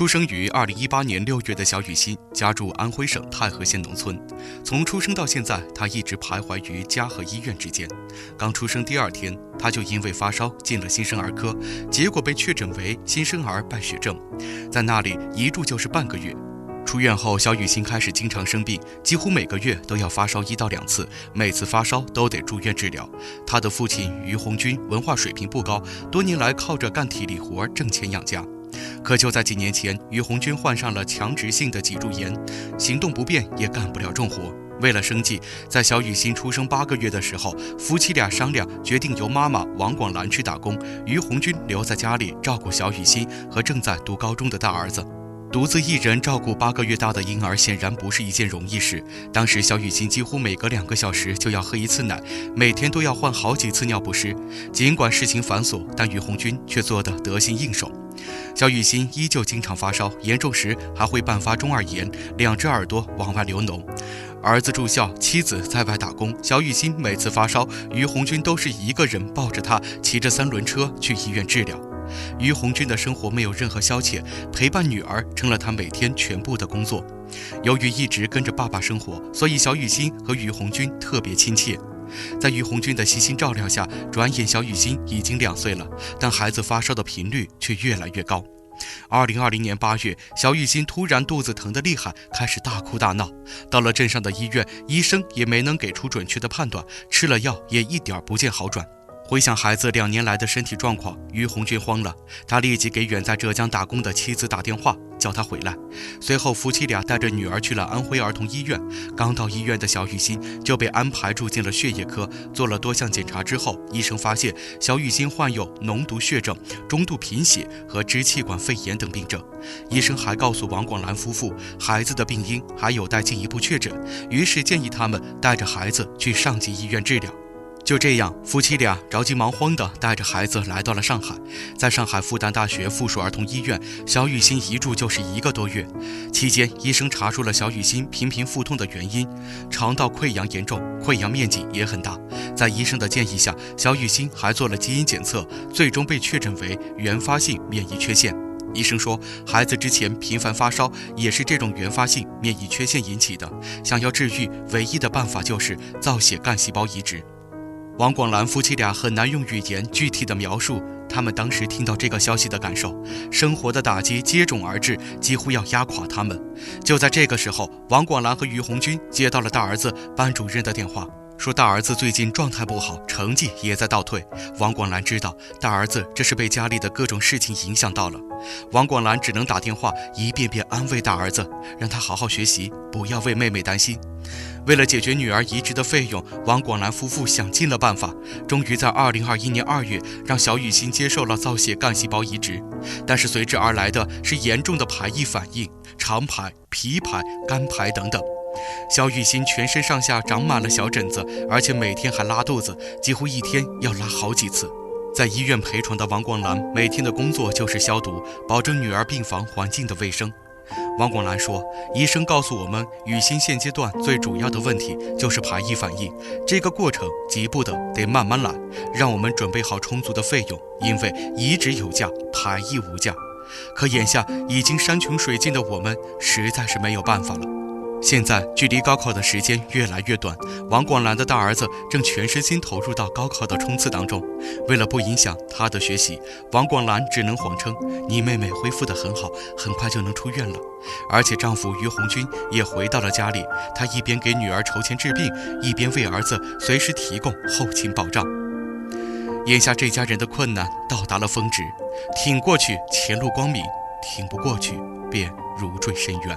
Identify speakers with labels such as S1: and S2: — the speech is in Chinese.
S1: 出生于2018年6月的小雨欣家住安徽省太和县农村，从出生到现在，她一直徘徊于家和医院之间。刚出生第2天，她就因为发烧进了新生儿科，结果被确诊为新生儿败血症，在那里一住就是半个月。出院后，小雨欣开始经常生病，几乎每个月都要发烧1到2次，每次发烧都得住院治疗。她的父亲于红军文化水平不高，多年来靠着干体力活挣钱养家。可就在几年前，于红军患上了强直性的脊柱炎，行动不便，也干不了重活。为了生计，在小雨欣出生8个月的时候，夫妻俩商量决定由妈妈王广兰去打工，于红军留在家里照顾小雨欣和正在读高中的大儿子。独自一人照顾8个月大的婴儿，显然不是一件容易事。当时小雨欣几乎每隔2个小时就要喝1次奶，每天都要换好几次尿不湿。尽管事情繁琐，但于红军却做得得心应手。小雨欣依旧经常发烧，严重时还会伴发中耳炎，2只耳朵往外流脓。儿子住校，妻子在外打工，小雨欣每次发烧，于红军都是一个人抱着她，骑着3轮车去医院治疗。于红军的生活没有任何消遣，陪伴女儿成了他每天全部的工作。由于一直跟着爸爸生活，所以小雨欣和于红军特别亲切。在于红军的悉心照料下，转眼小雨欣已经2岁了，但孩子发烧的频率却越来越高。2020年8月，小雨欣突然肚子疼得厉害，开始大哭大闹。到了镇上的医院，医生也没能给出准确的判断，吃了药也一点不见好转。回想孩子2年来的身体状况，于红军慌了，他立即给远在浙江打工的妻子打电话，叫他回来。随后夫妻俩带着女儿去了安徽儿童医院。刚到医院的小雨欣就被安排住进了血液科，做了多项检查之后，医生发现小雨欣患有脓毒血症、中度贫血和支气管肺炎等病症。医生还告诉王广兰夫妇，孩子的病因还有待进一步确诊，于是建议他们带着孩子去上级医院治疗。就这样，夫妻俩着急忙慌地带着孩子来到了上海。在上海复旦大学附属儿童医院，小雨欣一住就是1个多月。期间，医生查出了小雨欣频频腹痛的原因，肠道溃疡严重，溃疡面积也很大。在医生的建议下，小雨欣还做了基因检测，最终被确诊为原发性免疫缺陷。医生说，孩子之前频繁发烧也是这种原发性免疫缺陷引起的，想要治愈，唯一的办法就是造血干细胞移植。王广兰夫妻俩很难用语言具体的描述他们当时听到这个消息的感受，生活的打击接踵而至，几乎要压垮他们。就在这个时候，王广兰和于红军接到了大儿子班主任的电话，说大儿子最近状态不好，成绩也在倒退。王广兰知道大儿子这是被家里的各种事情影响到了，王广兰只能打电话一遍遍安慰大儿子，让他好好学习，不要为妹妹担心。为了解决女儿移植的费用，王广兰夫妇想尽了办法，终于在2021年2月让小雨欣接受了造血干细胞移植。但是随之而来的是严重的排异反应，肠排、脾排、肝排等等。小雨欣全身上下长满了小疹子，而且每天还拉肚子，几乎一天要拉好几次。在医院陪床的王广兰每天的工作就是消毒，保证女儿病房环境的卫生。王广兰说，医生告诉我们，雨欣现阶段最主要的问题就是排异反应，这个过程急不得慢慢来，让我们准备好充足的费用，因为移植有价，排异无价。可眼下已经山穷水尽的我们实在是没有办法了。现在距离高考的时间越来越短，王广兰的大儿子正全身心投入到高考的冲刺当中。为了不影响他的学习，王广兰只能谎称你妹妹恢复得很好，很快就能出院了。而且丈夫于红军也回到了家里，他一边给女儿筹钱治病，一边为儿子随时提供后勤保障。眼下这家人的困难到达了峰值，挺过去前路光明，挺不过去便如坠深渊。